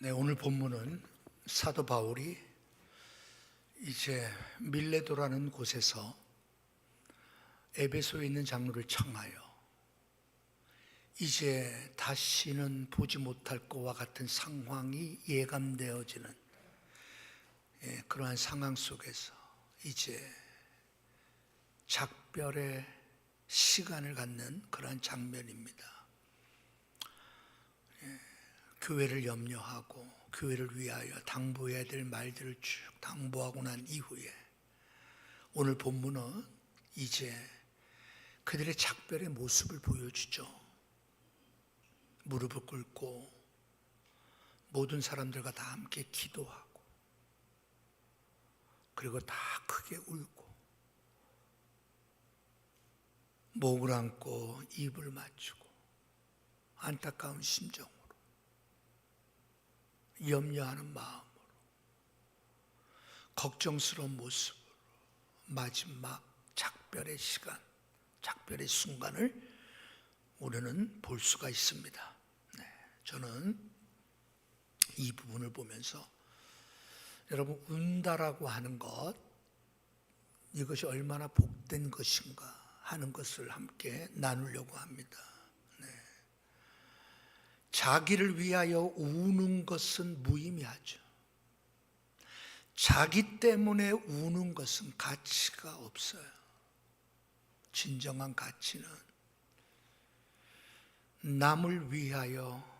네, 오늘 본문은 사도 바울이 이제 밀레도라는 곳에서 에베소에 있는 장로를 청하여 이제 다시는 보지 못할 것과 같은 상황이 예감되어지는 그러한 상황 속에서 이제 작별의 시간을 갖는 그러한 장면입니다. 교회를 염려하고 교회를 위하여 당부해야 될 말들을 쭉 당부하고 난 이후에 오늘 본문은 이제 그들의 작별의 모습을 보여주죠. 무릎을 꿇고 모든 사람들과 다 함께 기도하고 그리고 다 크게 울고 목을 안고 입을 맞추고 안타까운 심정으로 염려하는 마음으로 걱정스러운 모습으로 마지막 작별의 시간, 작별의 순간을 우리는 볼 수가 있습니다. 저는 이 부분을 보면서 여러분 운다라고 하는 것, 이것이 얼마나 복된 것인가 하는 것을 함께 나누려고 합니다. 자기를 위하여 우는 것은 무의미하죠. 자기 때문에 우는 것은 가치가 없어요. 진정한 가치는 남을 위하여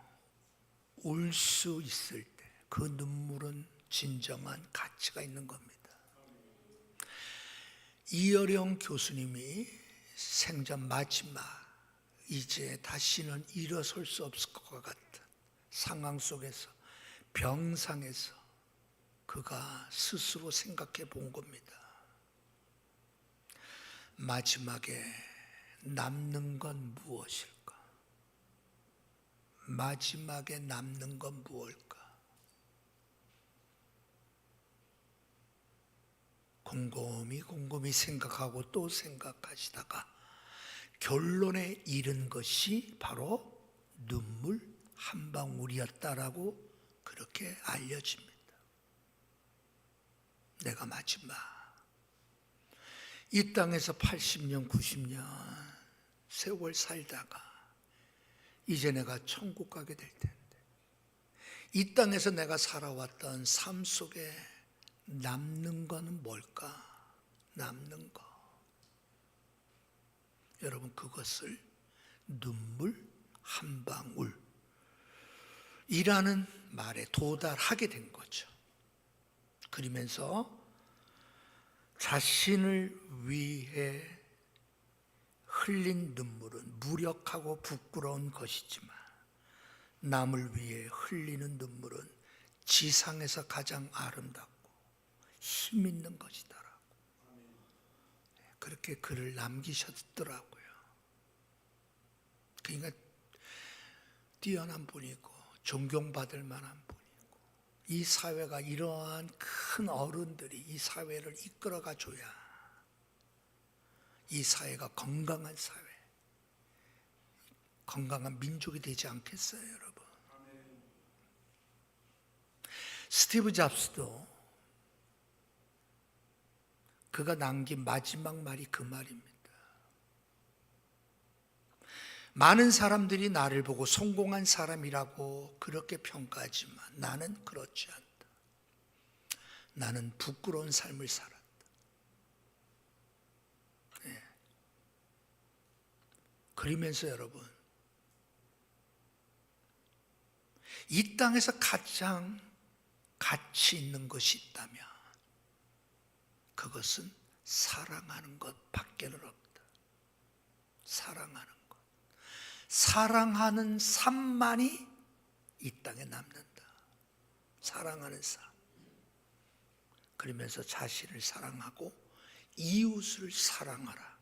울 수 있을 때 그 눈물은 진정한 가치가 있는 겁니다. 이어령 교수님이 생전 마지막 이제 다시는 일어설 수 없을 것 같은 상황 속에서 병상에서 그가 스스로 생각해 본 겁니다. 마지막에 남는 건 무엇일까? 마지막에 남는 건 무엇일까? 곰곰이 생각하고 또 생각하시다가 결론에 이른 것이 바로 눈물 한 방울이었다라고 그렇게 알려집니다. 내가 마지막 이 땅에서 80년, 90년 세월 살다가 이제 내가 천국 가게 될 텐데 이 땅에서 내가 살아왔던 삶 속에 남는 거는 뭘까? 남는 거. 여러분 그것을 눈물 한 방울이라는 말에 도달하게 된 거죠. 그러면서 자신을 위해 흘린 눈물은 무력하고 부끄러운 것이지만 남을 위해 흘리는 눈물은 지상에서 가장 아름답고 힘 있는 것이다라고 그렇게 글을 남기셨더라고요. 그러니까 뛰어난 분이고 존경받을 만한 분이고 이 사회가 이러한 큰 어른들이 이 사회를 이끌어가 줘야 이 사회가 건강한 사회, 건강한 민족이 되지 않겠어요, 여러분? 스티브 잡스도 그가 남긴 마지막 말이 그 말입니다. 많은 사람들이 나를 보고 성공한 사람이라고 그렇게 평가하지만 나는 그렇지 않다. 나는 부끄러운 삶을 살았다. 그러면서 여러분, 이 땅에서 가장 가치 있는 것이 있다면 그것은 사랑하는 것 밖에는 없다. 사랑하는 것. 사랑하는 삶만이 이 땅에 남는다. 사랑하는 삶. 그러면서 자신을 사랑하고 이웃을 사랑하라.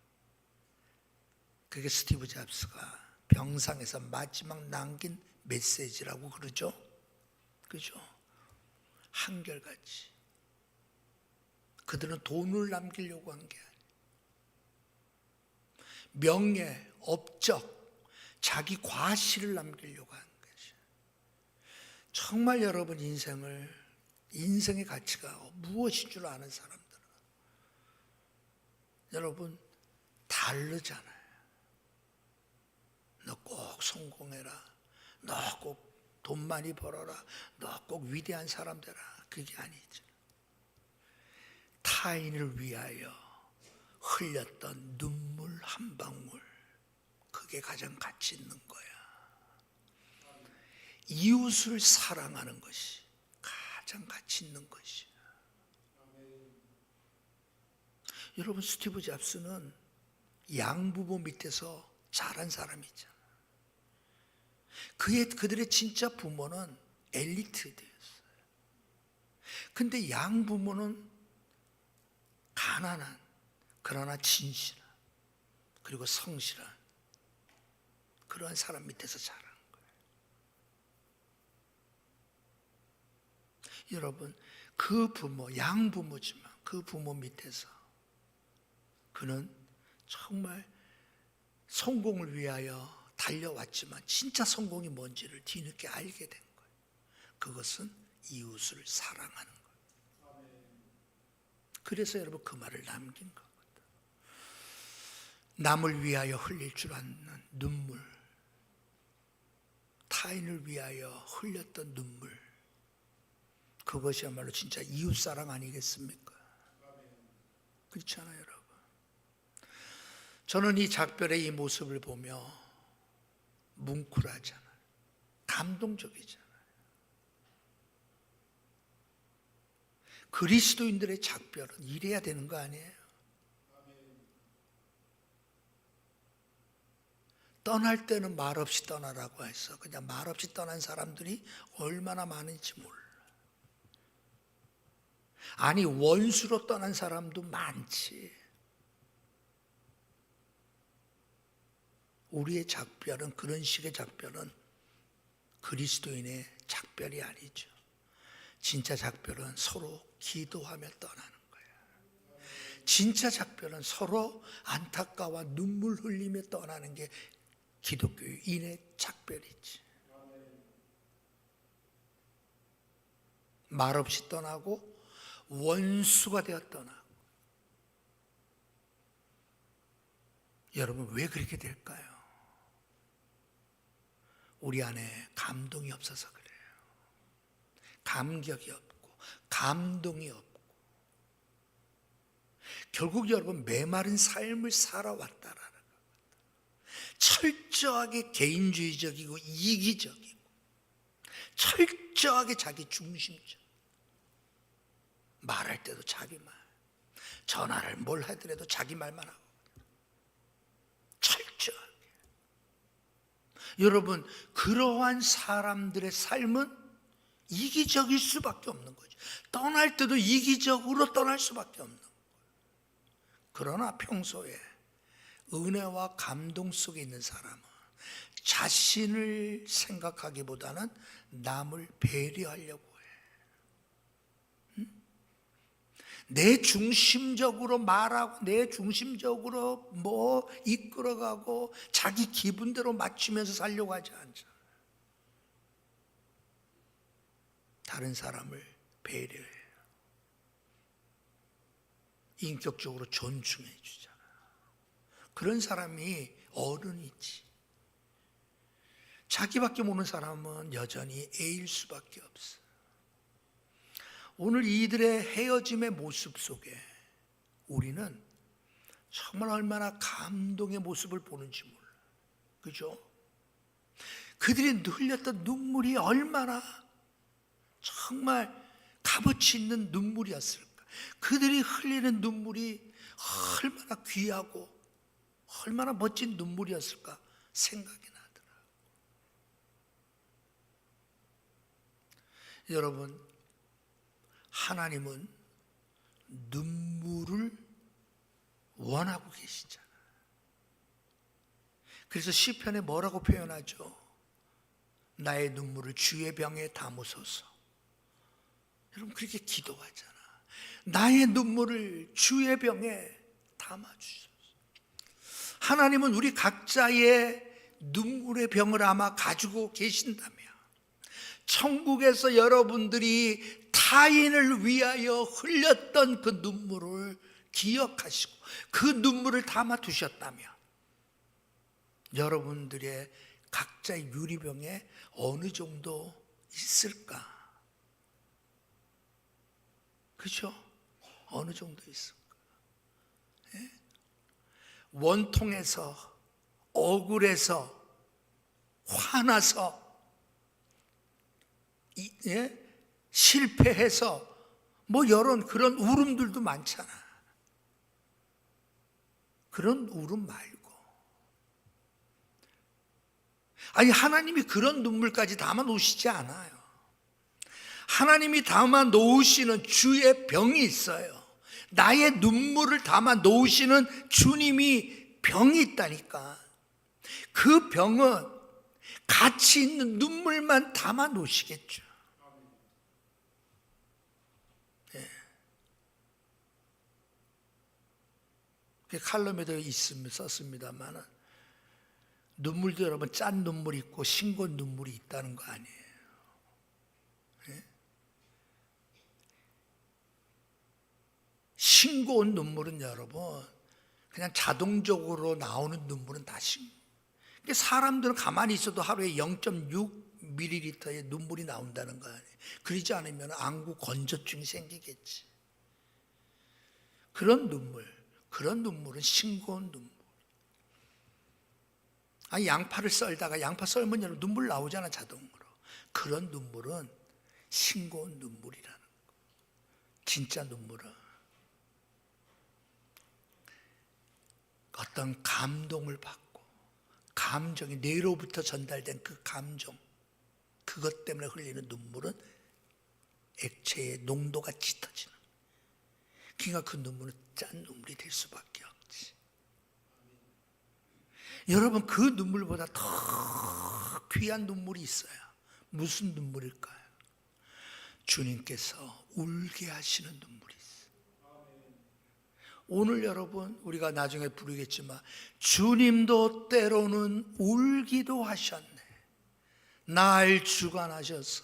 그게 스티브 잡스가 병상에서 마지막 남긴 메시지라고 그러죠. 그죠? 한결같이. 그들은 돈을 남기려고 한 게 아니에요. 명예, 업적, 자기 과시를 남기려고 한 것이에요. 정말 여러분 인생의 가치가 무엇인 줄 아는 사람들은 여러분 다르잖아요. 너 꼭 성공해라. 너 꼭 돈 많이 벌어라. 너 꼭 위대한 사람 되라. 그게 아니죠. 타인을 위하여 흘렸던 눈물 한 방울, 그게 가장 가치 있는 거야. 이웃을 사랑하는 것이 가장 가치 있는 것이야. 여러분, 스티브 잡스는 양부모 밑에서 자란 사람이잖아. 그들의 진짜 부모는 엘리트였어요. 근데 양부모는 가난한, 그러나 진실한, 그리고 성실한 그러한 사람 밑에서 자란 거예요. 여러분, 그 부모, 양부모지만 그 부모 밑에서 그는 정말 성공을 위하여 달려왔지만 진짜 성공이 뭔지를 뒤늦게 알게 된 거예요. 그것은 이웃을 사랑하는 거예요. 그래서 여러분 그 말을 남긴 거거든. 남을 위하여 흘릴 줄 아는 눈물, 타인을 위하여 흘렸던 눈물, 그것이야말로 진짜 이웃사랑 아니겠습니까? 그렇잖아요, 여러분. 저는 이 작별의 이 모습을 보며 뭉클하잖아요. 감동적이잖아요. 그리스도인들의 작별은 이래야 되는 거 아니에요? 떠날 때는 말없이 떠나라고 해서 그냥 말없이 떠난 사람들이 얼마나 많은지 몰라. 아니, 원수로 떠난 사람도 많지. 우리의 작별은, 그런 식의 작별은 그리스도인의 작별이 아니죠. 진짜 작별은 서로 기도하며 떠나는 거예요. 진짜 작별은 서로 안타까워 눈물 흘리며 떠나는 게 기독교인의 작별이지. 말없이 떠나고 원수가 되어 떠나고. 여러분, 왜 그렇게 될까요? 우리 안에 감동이 없어서 그래요. 감격이 없고 감동이 없고, 결국 여러분 메마른 삶을 살아왔다라는 겁니다. 철저하게 개인주의적이고 이기적이고 철저하게 자기 중심적, 말할 때도 자기 말, 전화를 뭘 하더라도 자기 말만 하고 철저하게. 여러분, 그러한 사람들의 삶은 이기적일 수밖에 없는 거죠. 떠날 때도 이기적으로 떠날 수밖에 없는 거예요. 그러나 평소에 은혜와 감동 속에 있는 사람은 자신을 생각하기보다는 남을 배려하려고 해. 내 중심적으로 말하고 내 중심적으로 뭐 이끌어가고 자기 기분대로 맞추면서 살려고 하지 않잖아. 다른 사람을 배려해요. 인격적으로 존중해 주잖아. 그런 사람이 어른이지. 자기밖에 모르는 사람은 여전히 애일 수밖에 없어. 오늘 이들의 헤어짐의 모습 속에 우리는 정말 얼마나 감동의 모습을 보는지 몰라. 그죠? 그들이 흘렸던 눈물이 얼마나 정말 값어치 있는 눈물이었을까. 그들이 흘리는 눈물이 얼마나 귀하고 얼마나 멋진 눈물이었을까 생각이 나더라고요. 여러분, 하나님은 눈물을 원하고 계시잖아요. 그래서 시편에 뭐라고 표현하죠? 나의 눈물을 주의 병에 담으소서. 여러분, 그렇게 기도하잖아. 나의 눈물을 주의 병에 담아주소서. 하나님은 우리 각자의 눈물의 병을 아마 가지고 계신다며 천국에서 여러분들이 타인을 위하여 흘렸던 그 눈물을 기억하시고 그 눈물을 담아 두셨다면 여러분들의 각자의 유리병에 어느 정도 있을까? 그렇죠? 어느 정도 있을까? 예? 원통해서 억울해서 화나서 실패해서 뭐 이런 그런 울음들도 많잖아. 그런 울음 말고 아니 하나님이 그런 눈물까지 담아 놓으시지 않아요. 하나님이 담아 놓으시는 주의 병이 있어요. 나의 눈물을 담아 놓으시는 주님이 병이 있다니까. 그 병은 가치 있는 눈물만 담아 놓으시겠죠. 칼럼에도 있으면 썼습니다만 눈물도 여러분 짠 눈물이 있고 싱거운 눈물이 있다는 거 아니에요. 싱거운 눈물은 여러분 그냥 자동적으로 나오는 눈물은 다 사람들은 가만히 있어도 하루에 0.6ml의 눈물이 나온다는 거 아니에요. 그러지 않으면 안구 건조증이 생기겠지. 그런 눈물은 싱거운 눈물. 아니 양파를 썰다가 양파 썰면 여러분 눈물 나오잖아 자동으로. 그런 눈물은 싱거운 눈물이라는 거. 진짜 눈물은 어떤 감동을 받고 감정이 뇌로부터 전달된 그 감정, 그것 때문에 흘리는 눈물은 액체의 농도가 짙어지는. 그러니까 그 눈물은 짠 눈물이 될 수밖에 없지. 여러분 그 눈물보다 더 귀한 눈물이 있어요. 무슨 눈물일까요? 주님께서 울게 하시는 눈물이 있어요. 오늘 여러분 우리가 나중에 부르겠지만 주님도 때로는 울기도 하셨네. 날 주관하셔서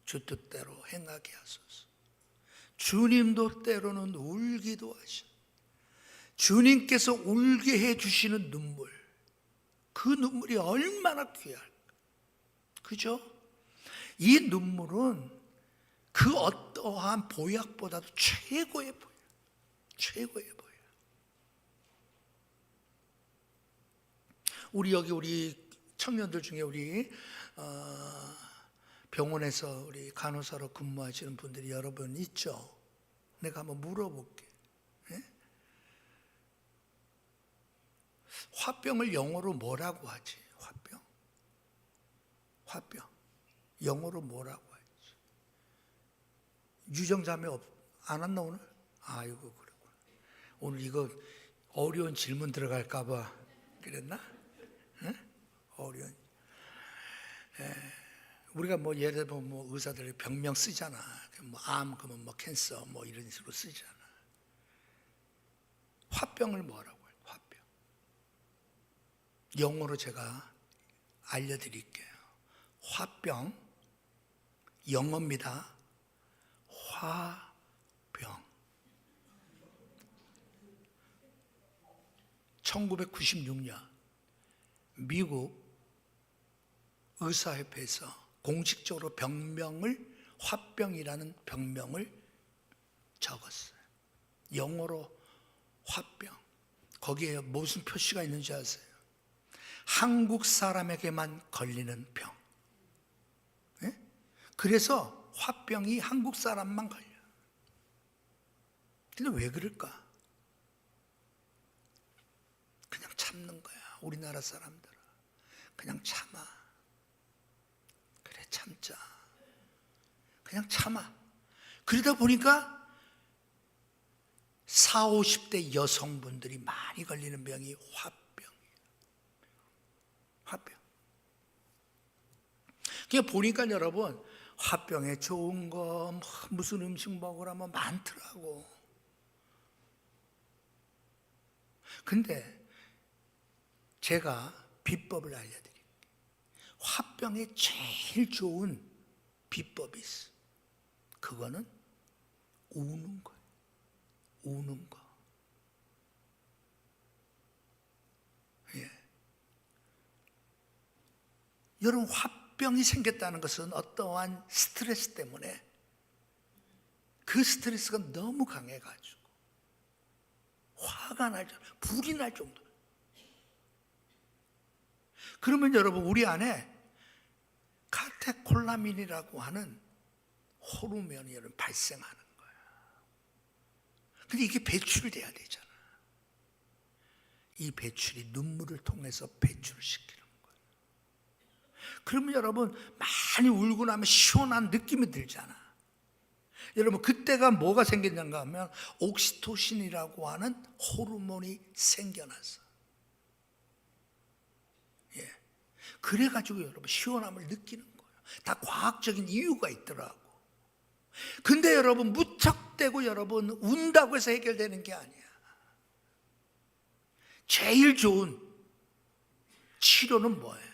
주 뜻대로 행하게 하소서. 주님도 때로는 울기도 하셔. 주님께서 울게 해주시는 눈물, 그 눈물이 얼마나 귀할까. 그죠? 이 눈물은 그 어떠한 보약보다도 최고의 보약. 최고의 보약. 우리 청년들 중에 우리 병원에서 우리 간호사로 근무하시는 분들이 여러분 있죠? 내가 한번 물어볼게. 예? 화병을 영어로 뭐라고 하지? 화병. 영어로 뭐라고 하지? 유정자매 안 왔나 오늘? 아이고 그랬구나. 오늘 이거 어려운 질문 들어갈까 봐 그랬나? 예? 어려운. 우리가 뭐 예를 들면 뭐 의사들 병명 쓰잖아. 뭐 암 그러면 뭐 캔서 뭐 이런 식으로 쓰잖아. 화병을 뭐라고 해요? 화병. 영어로 제가 알려드릴게요. 화병 영어입니다. 화병. 1996년 미국 의사협회에서 공식적으로 병명을 화병이라는 병명을 적었어요. 영어로 화병. 거기에 무슨 표시가 있는지 아세요? 한국 사람에게만 걸리는 병. 네? 그래서 화병이 한국 사람만 걸려. 근데 왜 그럴까? 그냥 참는 거야. 우리나라 사람들은 그냥 참아. 그래 참자. 그냥 참아. 그러다 보니까 40, 50대 여성분들이 많이 걸리는 병이 화병이에요. 화병. 그냥 보니까 여러분 화병에 좋은 거 무슨 음식 먹으라 뭐 많더라고. 근데 제가 비법을 알려드릴게요. 화병에 제일 좋은 비법이 있어. 그거는 우는 거예요. 우는 거. 예. 여러분, 화병이 생겼다는 것은 어떠한 스트레스 때문에 그 스트레스가 너무 강해가지고 화가 날 정도, 불이 날 정도. 그러면 여러분, 우리 안에 카테콜라민이라고 하는 호르몬이 여러분 발생하는 거예요. 근데 이게 배출돼야 되잖아. 이 배출이 눈물을 통해서 배출을 시키는 거예요. 그러면 여러분, 많이 울고 나면 시원한 느낌이 들잖아. 여러분, 그때가 뭐가 생겼는가 하면 옥시토신이라고 하는 호르몬이 생겨나서, 예, 그래가지고 여러분 시원함을 느끼는 거예요. 다 과학적인 이유가 있더라고. 근데 여러분, 무턱대고 여러분 운다고 해서 해결되는 게 아니야. 제일 좋은 치료는 뭐예요?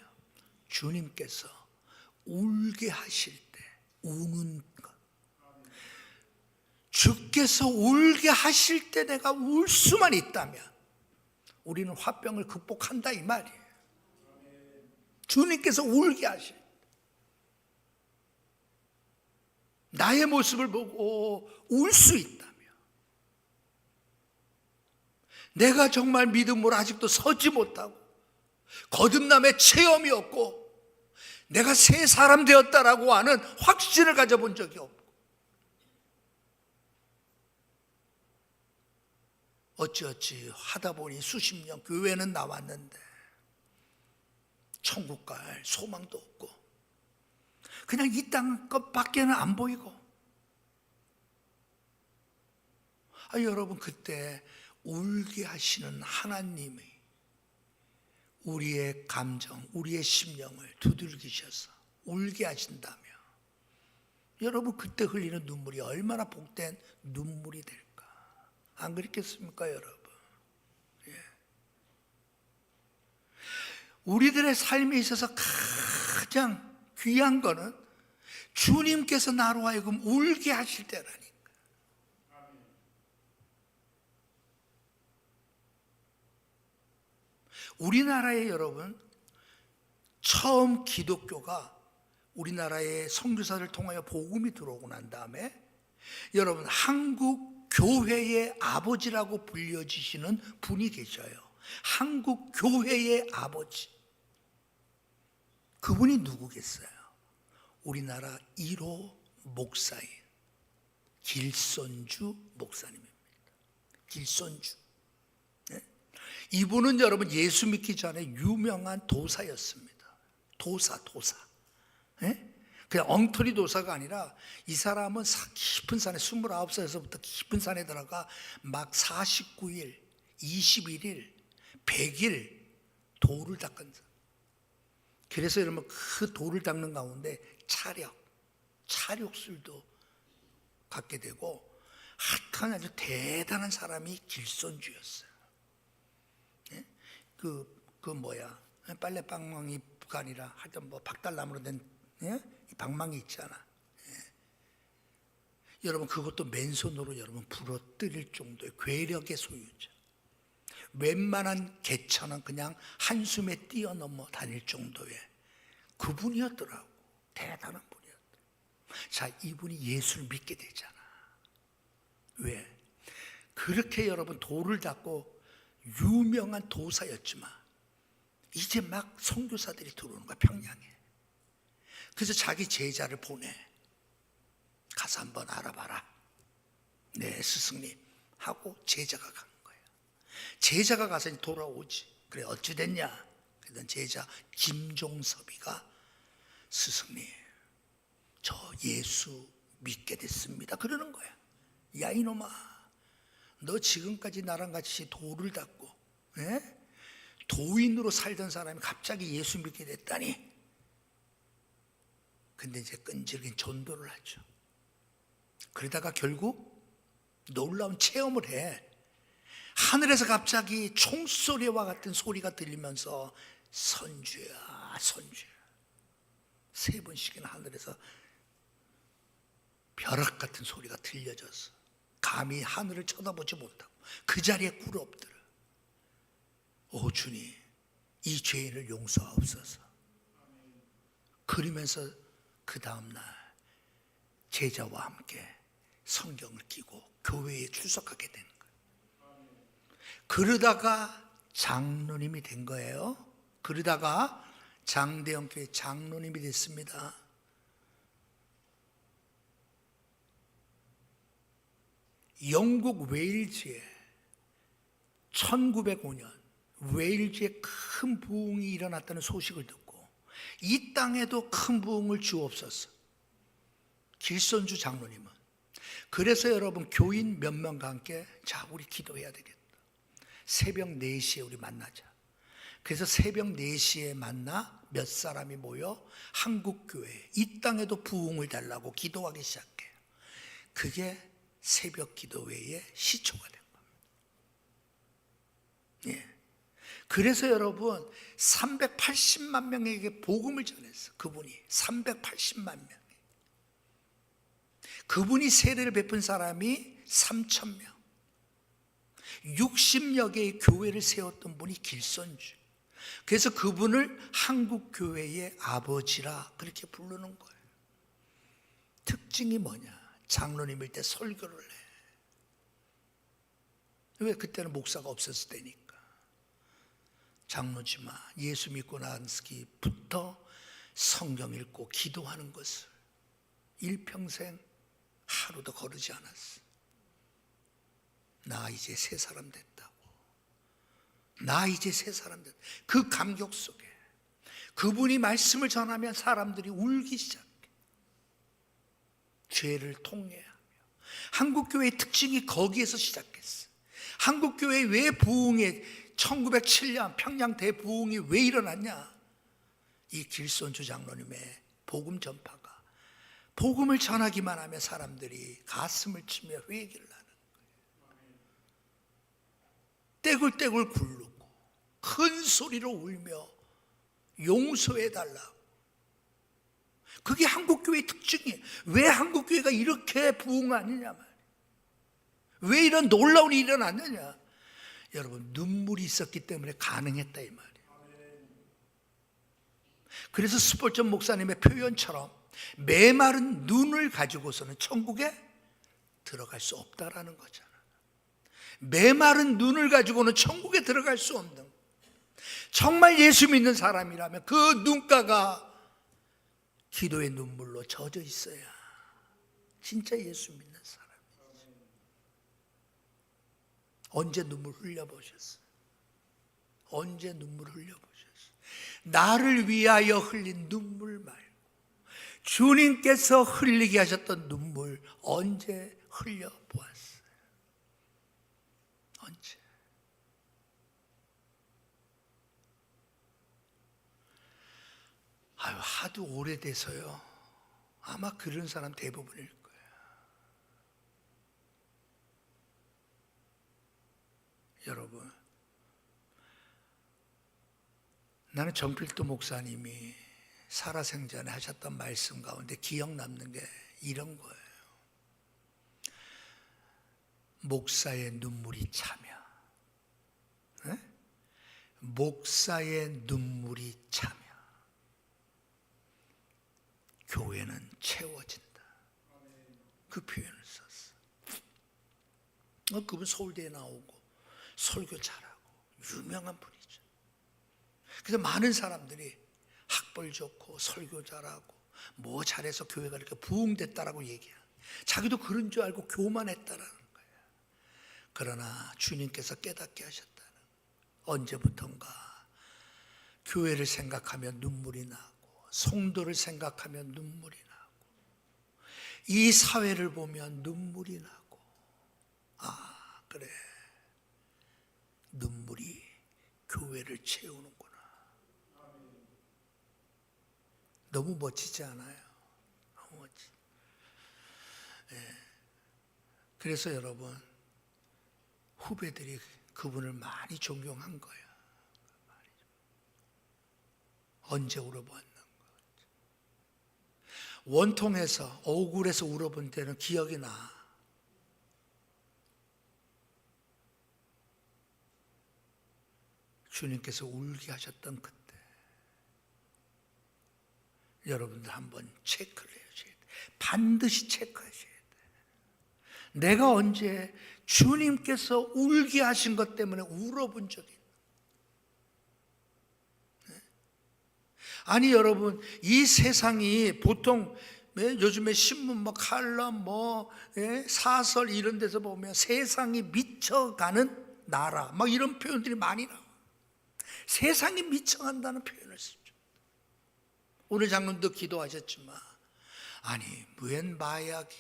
주님께서 울게 하실 때 우는 것. 주께서 울게 하실 때 내가 울 수만 있다면 우리는 화병을 극복한다, 이 말이에요. 주님께서 울게 하실 때 나의 모습을 보고 울 수 있다면, 내가 정말 믿음으로 아직도 서지 못하고 거듭남의 체험이 없고 내가 새 사람 되었다라고 하는 확신을 가져본 적이 없고, 어찌어찌 하다 보니 수십 년 교회는 나왔는데 천국 갈 소망도 없고 그냥 이 땅 것밖에는 안 보이고. 여러분, 그때 울게 하시는 하나님이 우리의 감정, 우리의 심령을 두들기셔서 울게 하신다면 여러분, 그때 흘리는 눈물이 얼마나 복된 눈물이 될까? 안 그렇겠습니까, 여러분? 예. 우리들의 삶에 있어서 가장 귀한 거는 주님께서 나로 하여금 울게 하실 때라니까. 우리나라에 여러분, 처음 기독교가 우리나라의 선교사를 통하여 복음이 들어오고 난 다음에 여러분, 한국 교회의 아버지라고 불려지시는 분이 계셔요. 한국 교회의 아버지. 그분이 누구겠어요? 우리나라 1호 목사인 길손주 목사님입니다. 길손주. 네? 이분은 여러분 예수 믿기 전에 유명한 도사였습니다. 도사. 네? 그냥 엉터리 도사가 아니라 이 사람은 깊은 산에 29살에서부터 깊은 산에 들어가 막 49일, 21일, 100일 돌을 닦은 사람. 그래서 여러분, 그 돌을 닦는 가운데 차력술도 갖게 되고 하여튼 아주 대단한 사람이 길손주였어요. 네? 빨래 방망이가 아니라 하여튼 뭐 박달나무로 된, 예? 이 방망이 있잖아. 예. 여러분, 그것도 맨손으로 여러분 부러뜨릴 정도의 괴력의 소유자. 웬만한 개천은 그냥 한숨에 뛰어넘어 다닐 정도의 그분이었더라고. 대단한 분이었더라고. 자, 이분이 예수를 믿게 되잖아. 왜? 그렇게 여러분 돌을 닦고 유명한 도사였지만 이제 막 선교사들이 들어오는 거야, 평양에. 그래서 자기 제자를 보내. 가서 한번 알아봐라. 네, 스승님 하고 제자가 간 거예요. 제자가 가서 돌아오지. 그래, 어찌 됐냐? 그랬더니 제자 김종섭이가 스승님, 저 예수 믿게 됐습니다. 그러는 거야. 야, 이놈아, 너 지금까지 나랑 같이 돌을 닦고, 예? 도인으로 살던 사람이 갑자기 예수 믿게 됐다니. 근데 이제 끈질긴 전도를 하죠. 그러다가 결국 놀라운 체험을 해. 하늘에서 갑자기 총소리와 같은 소리가 들리면서 선주야, 선주야. 3번씩이나 하늘에서 벼락 같은 소리가 들려져서 감히 하늘을 쳐다보지 못하고 그 자리에 꿇어엎드려. 오 주님, 이 죄인을 용서하옵소서. 그러면서 그 다음날 제자와 함께 성경을 끼고 교회에 출석하게 된 거예요. 그러다가 장로님이 된 거예요. 그러다가 장대형교회 장로님이 됐습니다. 영국 웨일즈에 1905년 웨일즈에 큰 부흥이 일어났다는 소식을 듣고 이 땅에도 큰 부흥을 주옵소서. 길선주 장로님은 그래서 여러분 교인 몇 명과 함께 자 우리 기도해야 되겠다. 새벽 4시에 우리 만나자. 그래서 새벽 4시에 만나 몇 사람이 모여 한국교회 이 땅에도 부흥을 달라고 기도하기 시작해요. 그게 새벽 기도회의 시초가 된 겁니다. 예. 그래서 여러분 380만 명에게 복음을 전했어. 그분이 380만 명. 그분이 세례를 베푼 사람이 3,000명. 60여 개의 교회를 세웠던 분이 길선주. 그래서 그분을 한국교회의 아버지라 그렇게 부르는 거예요. 특징이 뭐냐? 장로님일 때 설교를 해. 왜? 그때는 목사가 없었을 때니까. 장로지만 예수 믿고 나서기부터 성경 읽고 기도하는 것을 일평생 하루도 거르지 않았어. 나 이제 새 사람 됐다고. 나 이제 새 사람 됐다. 그 감격 속에 그분이 말씀을 전하면 사람들이 울기 시작해. 죄를 통회하며. 한국교회의 특징이 거기에서 시작했어. 한국교회 왜 부흥에 1907년 평양 대부흥이 왜 일어났냐? 이 길선주 장로님의 복음 전파가 복음을 전하기만 하면 사람들이 가슴을 치며 회개를 하는 거예요. 떼굴떼굴 굴르고 큰 소리로 울며 용서해달라고. 그게 한국교회의 특징이에요. 왜 한국교회가 이렇게 부흥하느냐 말이에요. 왜 이런 놀라운 일이 일어났느냐. 여러분 눈물이 있었기 때문에 가능했다 이 말이에요. 그래서 스폴전 목사님의 표현처럼 메마른 눈을 가지고서는 천국에 들어갈 수 없다라는 거잖아. 메마른 눈을 가지고는 천국에 들어갈 수 없는. 정말 예수 믿는 사람이라면 그 눈가가 기도의 눈물로 젖어 있어야 진짜 예수 믿는 사람이지. 언제 눈물 흘려보셨어요? 언제 눈물 흘려보셨어요? 나를 위하여 흘린 눈물 말고 주님께서 흘리게 하셨던 눈물 언제 흘려보았어요? 언제? 아유, 하도 오래돼서요. 아마 그런 사람 대부분일 거예요. 여러분, 나는 정필도 목사님이 살아생전에 하셨던 말씀 가운데 기억 남는 게 이런 거예요. 목사의 눈물이 차며, 네? 목사의 눈물이 차며 교회는 채워진다. 그 표현을 썼어. 그분 서울대에 나오고 설교 잘하고 유명한 분이죠. 그래서 많은 사람들이 학벌 좋고 설교 잘하고 뭐 잘해서 교회가 이렇게 부흥됐다라고 얘기해요. 자기도 그런 줄 알고 교만했다라는 거예요. 그러나 주님께서 깨닫게 하셨다는 거예요. 언제부턴가 교회를 생각하면 눈물이 나고 성도를 생각하면 눈물이 나고 이 사회를 보면 눈물이 나고 아 그래 눈물이 교회를 채우는구나. 너무 멋지지 않아요? 너무 멋지. 예. 그래서 여러분 후배들이 그분을 많이 존경한 거예요. 언제 울어보았는 거지? 원통에서 억울해서 울어본 때는 기억이 나. 주님께서 울게 하셨던 그때. 여러분들 한번 체크를 해야지. 반드시 체크하셔야 돼. 내가 언제 주님께서 울게 하신 것 때문에 울어본 적이 있나? 아니 여러분, 이 세상이 보통 요즘에 신문 칼럼 사설 이런 데서 보면 세상이 미쳐가는 나라 이런 표현들이 많이 나와. 세상이 미쳐간다는 표현을 쓰죠. 오늘 장로님도 기도하셨지만, 아니 웬 마약이,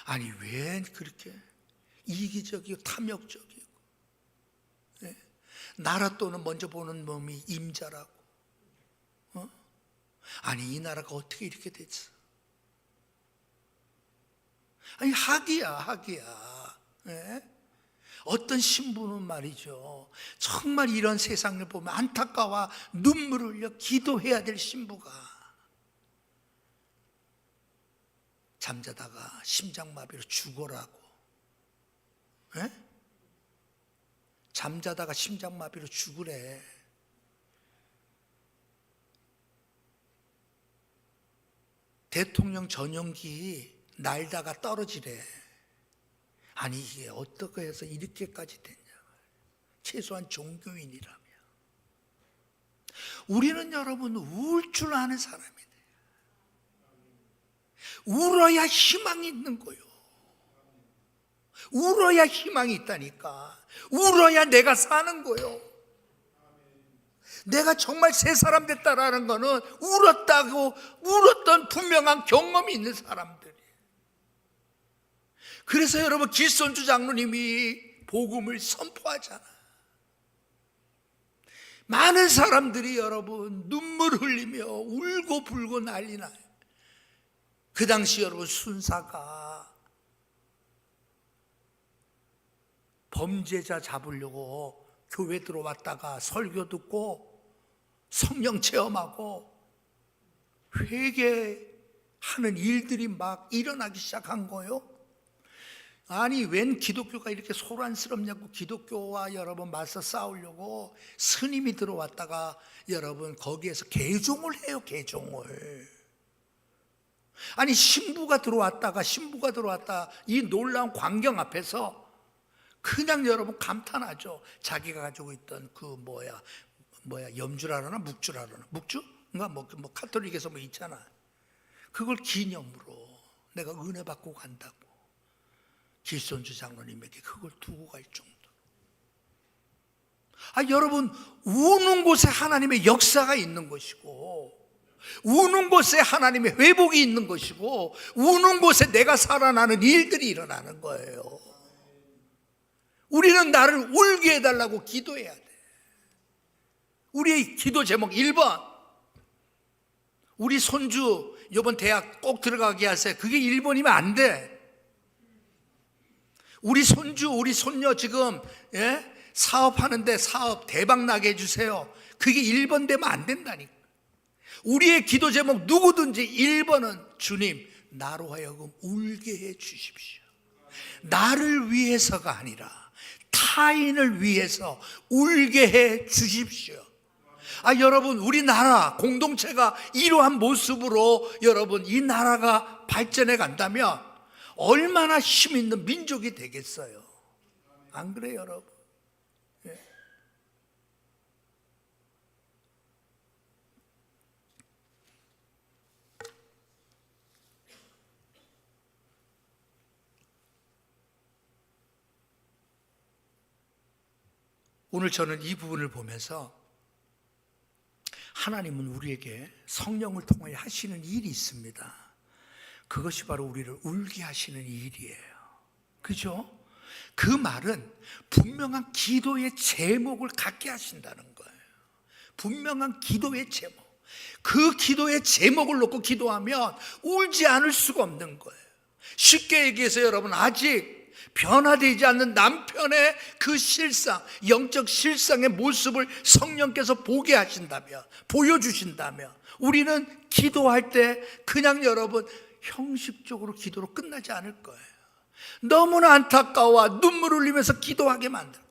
아니 왜 그렇게 이기적이고 탐욕적이고, 나라 돈은 먼저 보는 놈이 임자라고. 아니 이 나라가 어떻게 이렇게 됐어? 아니 학이야. 어떤 신부는 말이죠, 정말 이런 세상을 보면 안타까워 눈물을 흘려 기도해야 될 신부가 잠자다가 심장마비로 죽어라고. 잠자다가 심장마비로 죽으래. 대통령 전용기 날다가 떨어지래. 아니 이게 어떻게 해서 이렇게까지 됐냐. 최소한 종교인이라면. 우리는 여러분 울 줄 아는 사람이 돼요. 울어야 희망이 있는 거요. 울어야 희망이 있다니까. 울어야 내가 사는 거요. 내가 정말 새 사람 됐다라는 거는 울었던 분명한 경험이 있는 사람들이에요. 그래서 여러분 길손주 장로님이 복음을 선포하잖아. 많은 사람들이 여러분 눈물 흘리며 울고 불고 난리 나요. 그 당시 여러분 순사가 범죄자 잡으려고 교회 들어왔다가 설교 듣고 성령 체험하고 회개하는 일들이 막 일어나기 시작한 거예요. 아니 웬 기독교가 이렇게 소란스럽냐고 기독교와 여러분 맞서 싸우려고 스님이 들어왔다가 여러분 거기에서 개종을 해요. 개종을. 아니 신부가 들어왔다 이 놀라운 광경 앞에서 그냥 여러분 감탄하죠. 자기가 가지고 있던 그 염주라나 묵주라나 묵주인가 뭐 카톨릭에서 있잖아. 그걸 기념으로 내가 은혜 받고 간다고 길손주 장로님에게 그걸 두고 갈 정도. 여러분 우는 곳에 하나님의 역사가 있는 것이고, 우는 곳에 하나님의 회복이 있는 것이고, 우는 곳에 내가 살아나는 일들이 일어나는 거예요. 우리는 나를 울게 해달라고 기도해야 돼. 우리의 기도 제목 1번, 우리 손주 이번 대학 꼭 들어가게 하세요. 그게 1번이면 안 돼. 우리 손주 우리 손녀 지금 사업하는데 사업 대박 나게 해주세요. 그게 1번 되면 안 된다니까. 우리의 기도 제목 누구든지 1번은 주님 나로 하여금 울게 해 주십시오. 나를 위해서가 아니라 타인을 위해서 울게 해 주십시오. 여러분 우리나라 공동체가 이러한 모습으로 여러분 이 나라가 발전해 간다면 얼마나 힘 있는 민족이 되겠어요. 안 그래요 여러분? 오늘 저는 이 부분을 보면서 하나님은 우리에게 성령을 통하여 하시는 일이 있습니다. 그것이 바로 우리를 울게 하시는 일이에요. 그죠? 그 말은 분명한 기도의 제목을 갖게 하신다는 거예요. 분명한 기도의 제목. 그 기도의 제목을 놓고 기도하면 울지 않을 수가 없는 거예요. 쉽게 얘기해서 여러분 아직 변화되지 않는 남편의 그 실상, 영적 실상의 모습을 성령께서 보게 하신다면, 보여주신다면, 우리는 기도할 때 그냥 여러분 형식적으로 기도로 끝나지 않을 거예요. 너무나 안타까워 눈물 흘리면서 기도하게 만들 거예요.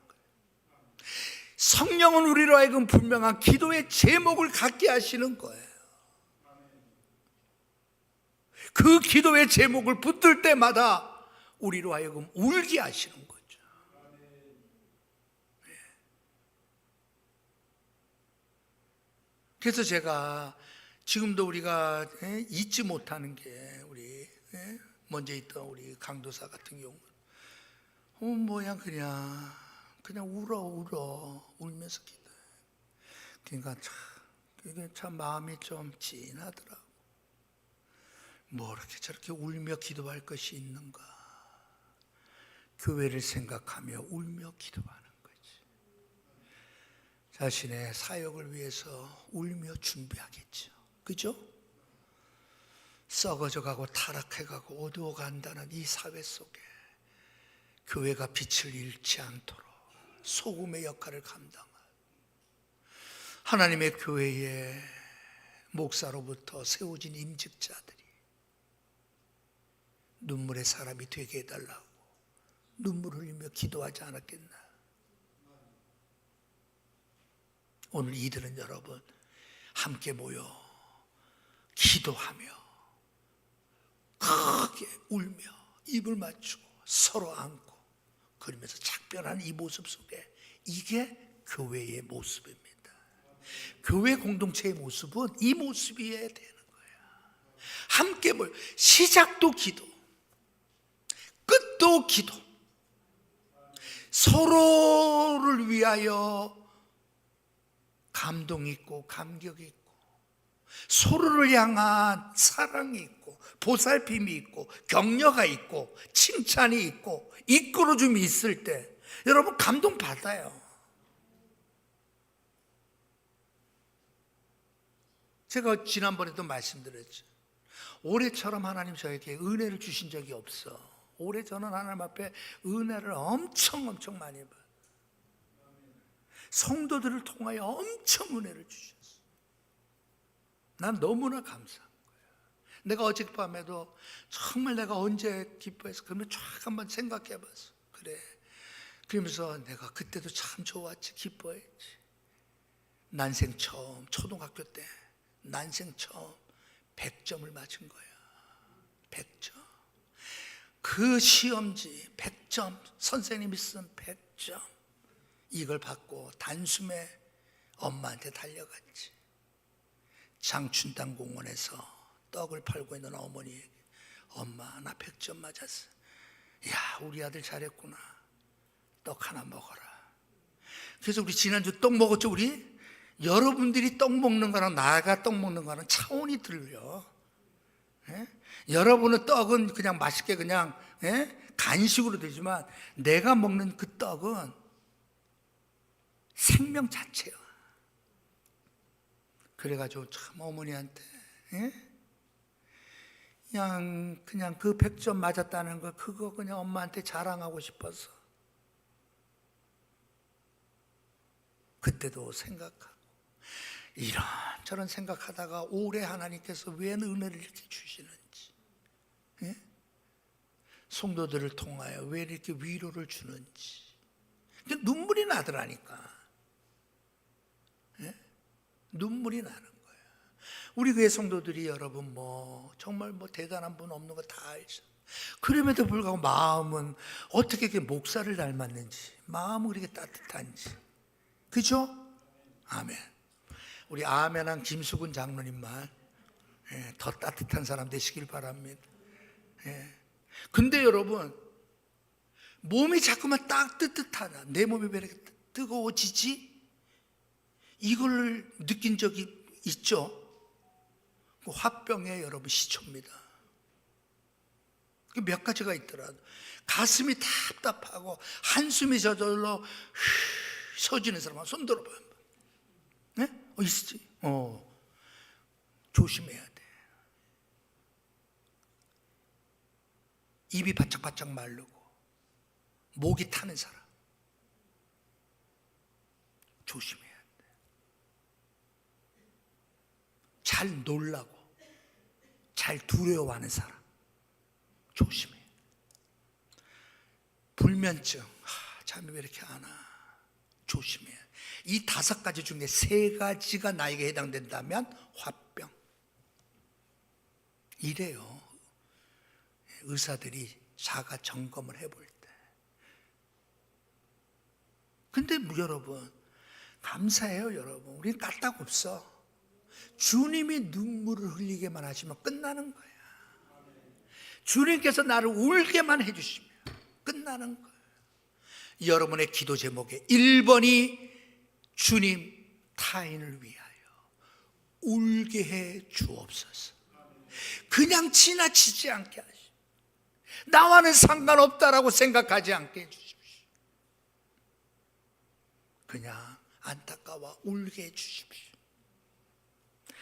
성령은 우리로 하여금 분명한 기도의 제목을 갖게 하시는 거예요. 그 기도의 제목을 붙들 때마다 우리로 하여금 울게 하시는 거죠. 그래서 제가 지금도 우리가 잊지 못하는 게 우리 먼저 있던 우리 강도사 같은 경우는 뭐야 그냥 울어 울면서 기도해. 그러니까 그게 참 마음이 좀 찐하더라고. 뭐 이렇게 저렇게 울며 기도할 것이 있는가. 교회를 생각하며 울며 기도하는 거지. 자신의 사역을 위해서 울며 준비하겠죠. 그죠? 썩어져가고 타락해가고 어두워간다는 이 사회 속에 교회가 빛을 잃지 않도록 소금의 역할을 감당할 하나님의 교회의 목사로부터 세워진 임직자들이 눈물의 사람이 되게 해달라고 눈물 흘리며 기도하지 않았겠나. 오늘 이들은 여러분 함께 모여 기도하며 크게 울며 입을 맞추고 서로 안고 그러면서 작별하는 이 모습 속에 이게 교회의 모습입니다. 교회 공동체의 모습은 이 모습이어야 되는 거야. 함께 모여 시작도 기도, 끝도 기도, 서로를 위하여 감동 있고 감격 있고 서로를 향한 사랑이 있고 보살핌이 있고 격려가 있고 칭찬이 있고 이끌어줌이 있을 때 여러분 감동 받아요. 제가 지난번에도 말씀드렸죠. 올해처럼 하나님 저에게 은혜를 주신 적이 없어. 올해 저는 하나님 앞에 은혜를 엄청 많이 받아요. 성도들을 통하여 엄청 은혜를 주셨어. 난 너무나 감사한 거예요. 내가 어젯밤에도 정말 내가 언제 기뻐해서 그러면 쫙 한번 생각해 봤어. 그래. 그러면서 내가 그때도 참 좋았지, 기뻐했지. 난생 처음, 초등학교 때 난생 처음 100점을 맞은 거야. 100점. 그 시험지 100점, 선생님이 쓴 100점. 이걸 받고 단숨에 엄마한테 달려갔지. 장춘당 공원에서 떡을 팔고 있는 어머니에게 엄마 나 100점 맞았어. 야 우리 아들 잘했구나. 떡 하나 먹어라. 그래서 우리 지난주 떡 먹었죠 우리? 여러분들이 떡 먹는 거랑 나가 떡 먹는 거랑 차원이 틀려. 예? 여러분은 떡은 그냥 맛있게 그냥 간식으로 되지만 내가 먹는 그 떡은 생명 자체야. 그래가지고 참 어머니한테 그냥 그 100점 맞았다는 거 그거 그냥 엄마한테 자랑하고 싶어서 그때도 생각하고 이런저런 생각하다가 올해 하나님께서 왜 은혜를 이렇게 주시는지, 성도들을 통하여 왜 이렇게 위로를 주는지 눈물이 나더라니까. 눈물이 나는 거예요. 우리 교회 성도들이 여러분 정말 대단한 분 없는 거 다 알죠. 그럼에도 불구하고 마음은 어떻게 이렇게 목사를 닮았는지, 마음은 그렇게 따뜻한지, 그죠? 아멘. 우리 아멘한 김수근 장로님만 더 따뜻한 사람 되시길 바랍니다. 근데 여러분 몸이 자꾸만 따뜻하다, 내 몸이 왜 이렇게 뜨거워지지? 이걸 느낀 적이 있죠? 그 화병의 여러분 시초입니다. 몇 가지가 있더라도 가슴이 답답하고 한숨이 저절로 서지는 사람 손 들어봐요. 있지? 조심해야 돼. 입이 바짝바짝 마르고 목이 타는 사람 조심해야 돼. 잘 놀라고 잘 두려워하는 사람 조심해. 불면증, 잠이 왜 이렇게 안 와? 조심해. 이 5가지 중에 3가지가 나에게 해당된다면 화병. 이래요. 의사들이 자가 점검을 해볼 때. 근데 여러분, 감사해요 여러분. 우리는 까딱 없어. 주님이 눈물을 흘리게만 하시면 끝나는 거야. 주님께서 나를 울게만 해주시면 끝나는 거예요. 여러분의 기도 제목에 1번이 주님 타인을 위하여 울게 해 주옵소서. 그냥 지나치지 않게 하시고 나와는 상관없다라고 생각하지 않게 해주십시오. 그냥 안타까워 울게 해주십시오.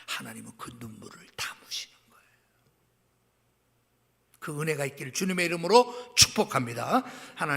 하나님은 그 눈물을 담으시는 거예요. 그 은혜가 있기를 주님의 이름으로 축복합니다. 하나님